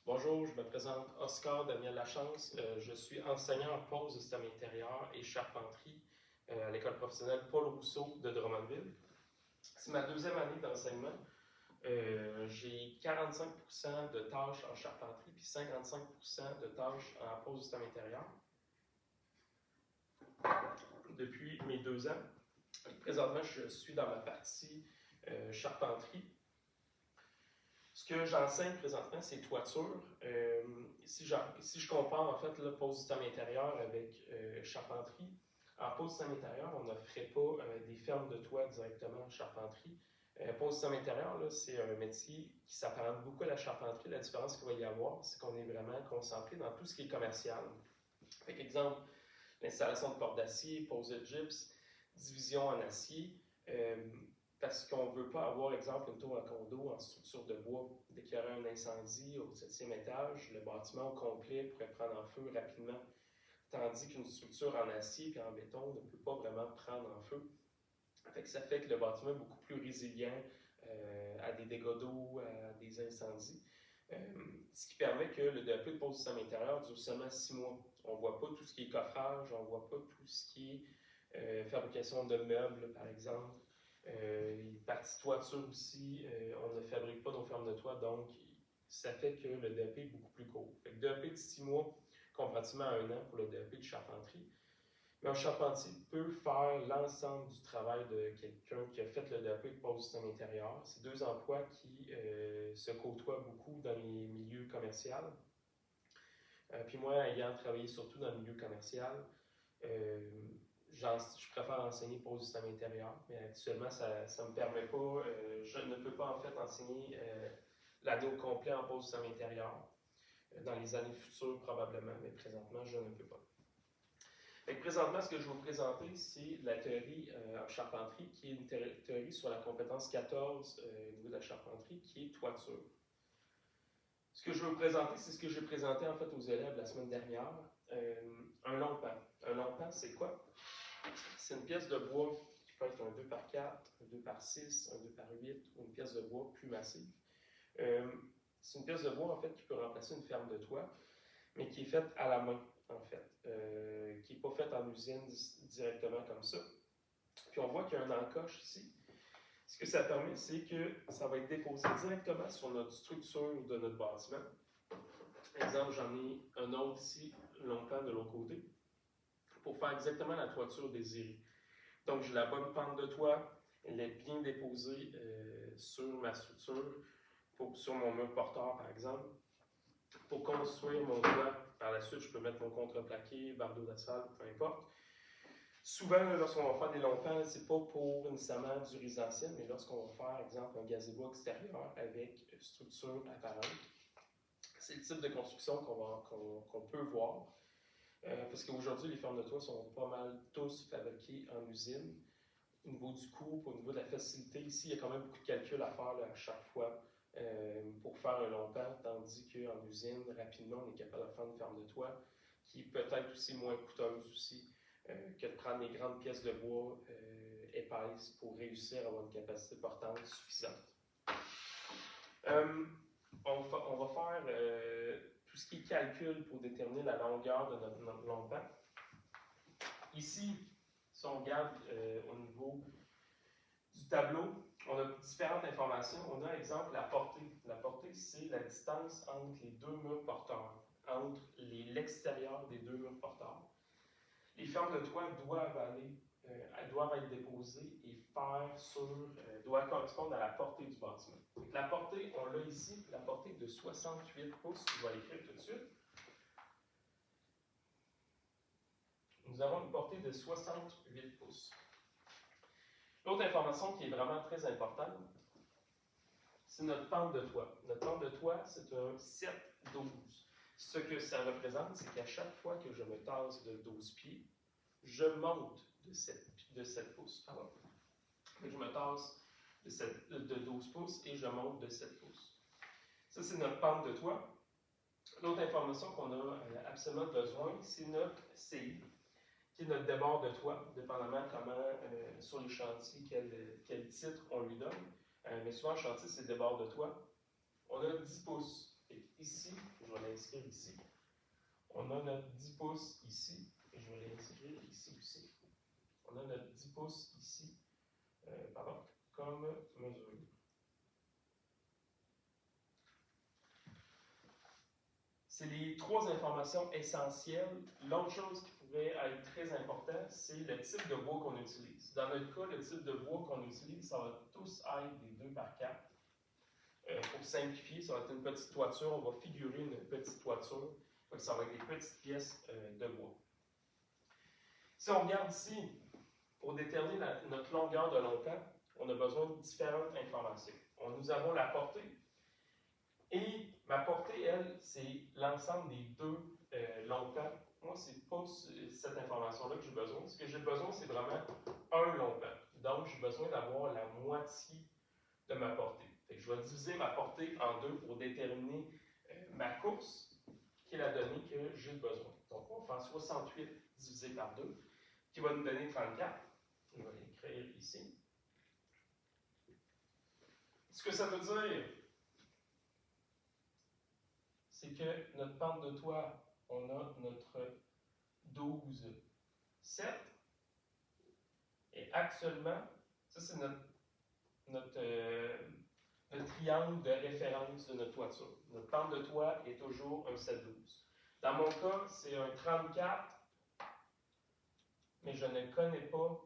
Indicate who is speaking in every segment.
Speaker 1: Bonjour, je me présente Oscar Daniel Lachance. Je suis enseignant en pose de système intérieur et charpenterie à l'école professionnelle Paul Rousseau de Drummondville. C'est ma deuxième année d'enseignement. J'ai 45% de tâches en charpenterie puis 55% de tâches en pose de système intérieur depuis mes 2 ans. Présentement, je suis dans ma partie charpenterie. Ce que j'enseigne présentement, c'est toiture. Si je compare en fait le pose système intérieur avec charpenterie, en pose système intérieur, on n'offrait pas des fermes de toit directement en charpenterie. Pose système intérieur, c'est un métier qui s'apparente beaucoup à la charpenterie. La différence qu'il va y avoir, c'est qu'on est vraiment concentré dans tout ce qui est commercial. Par exemple, l'installation de portes d'acier, pose de gyps, division en acier. Parce qu'on ne veut pas avoir, exemple, une tour à condo en structure de bois. Dès qu'il y aurait un incendie au 7e étage, le bâtiment au complet pourrait prendre en feu rapidement. Tandis qu'une structure en acier et en béton ne peut pas vraiment prendre en feu. Ça fait que le bâtiment est beaucoup plus résilient à des dégâts d'eau, à des incendies. Ce qui permet que le DEP de pose système intérieur dure seulement 6 mois. On ne voit pas tout ce qui est coffrage, on ne voit pas tout ce qui est fabrication de meubles, par exemple. Partie toiture aussi, on ne fabrique pas nos fermes de toit, donc ça fait que le DEP est beaucoup plus court. Fait que DEP de 6 mois, comparativement à 1 an pour le DEP de charpenterie. Mais un charpentier peut faire l'ensemble du travail de quelqu'un qui a fait le DEP de pose système intérieur. C'est 2 emplois qui se côtoient beaucoup dans les milieux commerciaux. Puis moi, ayant travaillé surtout dans le milieu commercial, je préfère enseigner pose système intérieur, mais actuellement, ça ne me permet pas, je ne peux pas en fait enseigner l'année au complet en pose système intérieur. Dans les années futures, probablement, mais présentement, je ne peux pas. Présentement, ce que je vais vous présenter, c'est la théorie en charpenterie, qui est une théorie sur la compétence 14 au niveau de la charpenterie, qui est toiture. Ce que je vais vous présenter, c'est ce que j'ai présenté en fait aux élèves la semaine dernière. Un long pan. Un long pan, c'est quoi? C'est une pièce de bois qui peut être un 2x4, un 2x6, un 2x8 ou une pièce de bois plus massive. C'est une pièce de bois en fait qui peut remplacer une ferme de toit, mais qui est faite à la main en fait, qui n'est pas faite en usine directement comme ça. Puis on voit qu'il y a un encoche ici. Ce que ça permet, c'est que ça va être déposé directement sur notre structure de notre bâtiment. Par exemple, j'en ai un autre ici, longtemps de l'autre côté, pour faire exactement la toiture désirée. Donc, j'ai la bonne pente de toit, elle est bien déposée sur ma structure, sur mon mur porteur, par exemple. Pour construire mon toit, par la suite, je peux mettre mon contreplaqué, bardeau d'asphalte, peu importe. Souvent, lorsqu'on va faire des longs pans, c'est pas pour nécessairement du résidentiel, mais lorsqu'on va faire, exemple, un gazebo extérieur avec structure apparente, c'est le type de construction qu'on peut voir. Parce qu'aujourd'hui, les fermes de toit sont pas mal tous fabriquées en usine. Au niveau du coût, au niveau de la facilité, ici, il y a quand même beaucoup de calculs à faire là, à chaque fois pour faire un long pan, tandis qu'en usine, rapidement, on est capable de faire une ferme de toit qui peut être aussi moins coûteuse aussi que de prendre des grandes pièces de bois épaisses pour réussir à avoir une capacité portante suffisante. On va faire tout ce qui est calcul pour déterminer la longueur de notre long pan. Ici, si on regarde au niveau du tableau, on a différentes informations. On a, exemple, la portée. La portée, c'est la distance entre les deux murs porteurs, entre l'extérieur des deux murs porteurs. Les fermes de toit doivent être déposées et doivent correspondre à la portée du bâtiment. Donc, la portée, on l'a ici, la portée de 68 pouces, je vais l'écrire tout de suite. Nous avons une portée de 68 pouces. L'autre information qui est vraiment très importante, c'est notre pente de toit. Notre pente de toit, c'est un 7-12. Ce que ça représente, c'est qu'à chaque fois que je me tasse de 12 pieds, je monte de 7 pouces. Alors, je me tasse de 12 pouces et je monte de 7 pouces. Ça, c'est notre pente de toit. L'autre information qu'on a absolument besoin, c'est notre CI, qui est notre débord de toit, dépendamment comment, sur les chantiers, quel titre on lui donne. Mais souvent, le chantier, c'est le débord de toit. On a 10 pouces. Et ici, je vais l'inscrire ici. On a notre 10 pouces ici, et je vais l'inscrire ici aussi. On a notre 10 pouces ici, comme mesure. C'est les trois informations essentielles. L'autre chose qui pourrait être très importante, c'est le type de bois qu'on utilise. Dans notre cas, le type de bois qu'on utilise, ça va tous être des 2x4. Pour simplifier, ça va être une petite toiture. On va figurer une petite toiture. Donc, ça va être des petites pièces de bois. Si on regarde ici, pour déterminer notre longueur de longtemps, on a besoin de différentes informations. Nous avons la portée. Et ma portée, elle, c'est l'ensemble des deux longtemps. Moi, c'est pas cette information-là que j'ai besoin. Ce que j'ai besoin, c'est vraiment un longtemps. Donc, j'ai besoin d'avoir la moitié de ma portée. Fait que je vais diviser ma portée en deux pour déterminer ma course, qui est la donnée que j'ai besoin. Donc, on va faire 68 divisé par 2, qui va nous donner 34. Je vais l'écrire ici. Ce que ça veut dire, c'est que notre pente de toit, on a notre 12,7. Et actuellement, ça c'est notre triangle de référence de notre toiture. Notre pente de toit est toujours un 7,12. Dans mon cas, c'est un 34, mais je ne connais pas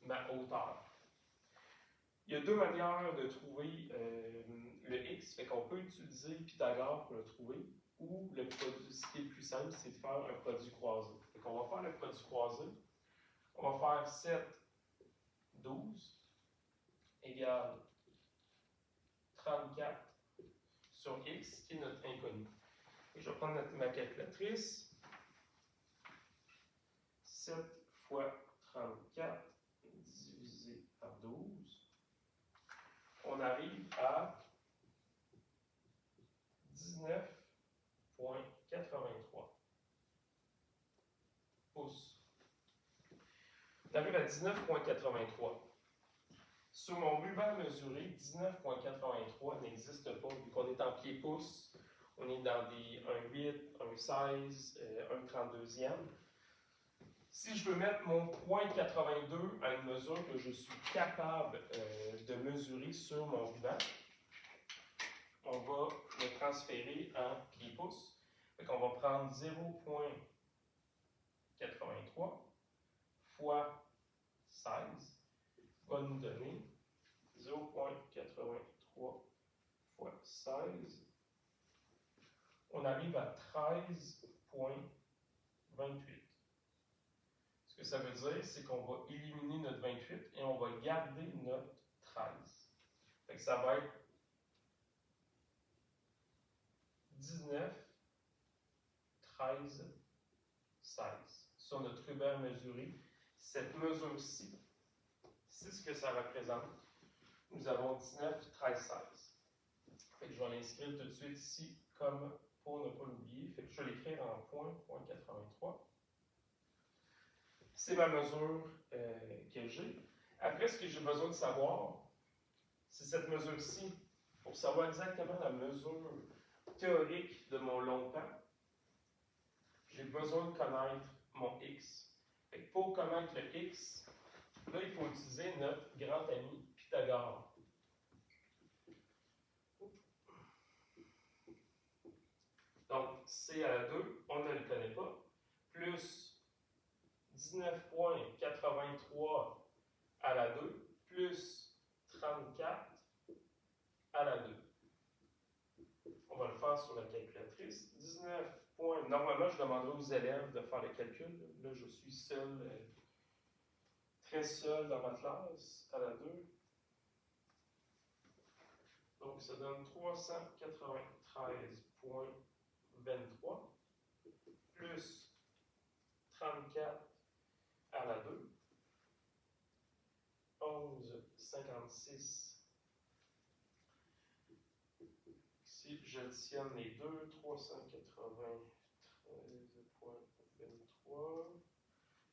Speaker 1: ma hauteur. Il y a deux manières de trouver le x, fait qu'on peut utiliser Pythagore pour le trouver, ou le produit, ce qui est le plus simple, c'est de faire un produit croisé. Fait qu'on va faire le produit croisé. On va faire 7, 12 égale 34 sur x, qui est notre inconnu. Et je vais prendre ma calculatrice. 7 fois 34 divisé par 12. On arrive à 19,83 pouces. On arrive à 19,83. Sur mon ruban mesuré, 19,83 n'existe pas, vu qu'on est en pieds-pouces. On est dans des 1,8, 1,16, 1,32e. Si je veux mettre mon 0,82 à une mesure que je suis capable de mesurer sur mon ruban, on va le transférer en pieds-pouces. Donc, on va prendre 0,83 fois 16 va nous donner 0,83 fois 16. On arrive à 13,28. Ce que ça veut dire, c'est qu'on va éliminer notre 28 et on va garder notre 13. Fait que ça va être 19, 13, 16. Sur notre ruban mesuré, cette mesure-ci, c'est ce que ça représente. Nous avons 19, 13, 16. Fait que je vais l'inscrire tout de suite ici comme pour ne pas l'oublier. Fait que je vais l'écrire en .83. C'est ma mesure que j'ai. Après, ce que j'ai besoin de savoir, c'est cette mesure-ci. Pour savoir exactement la mesure théorique de mon longtemps, j'ai besoin de connaître mon x. Fait que pour connaître le x, là, il faut utiliser notre grand ami Pythagore. Donc, c à la 2, on ne le connaît pas, plus 19,83 à la 2, plus 34 à la 2. On va le faire sur la calculatrice. 19 points. Normalement, je demanderai aux élèves de faire le calcul. Là, je suis seul, très seul dans ma classe à la 2. Donc, ça donne 393,23 plus 34 à la 2. 11,56. Si j'additionne les deux, 393,23.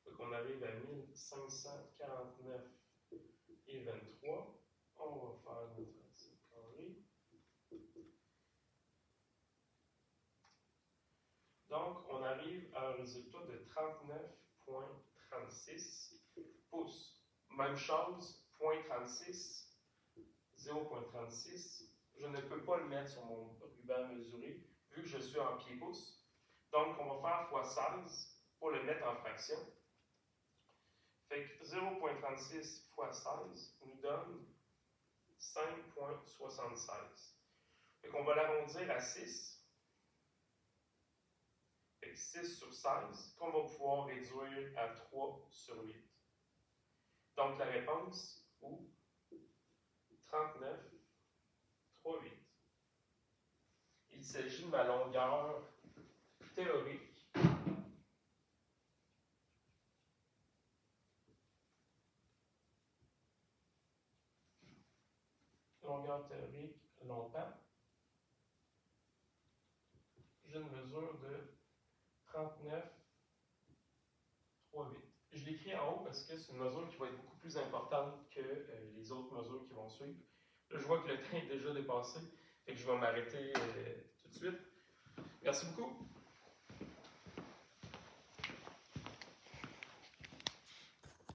Speaker 1: Donc, on arrive à 1549,23. On va faire notre racine carrée. arrive à un résultat de 39,36 pouces. Même chose, 0,36, 0,36. Je ne peux pas le mettre sur mon ruban mesuré vu que je suis en pieds-pouces. Donc, on va faire x 16 pour le mettre en fraction. Fait que 0,36 x 16 nous donne 5,76. Fait qu'on va l'arrondir à 6. Fait que 6 sur 16 qu'on va pouvoir réduire à 3 sur 8. Donc la réponse, ou 39,38. Il s'agit de ma longueur théorique longtemps. J'ai une mesure de 39,38. Je l'écris en haut parce que c'est une mesure qui va être beaucoup plus importante que les autres mesures qui vont suivre. Là, je vois que le temps est déjà dépassé, fait que je vais m'arrêter tout de suite. Merci beaucoup.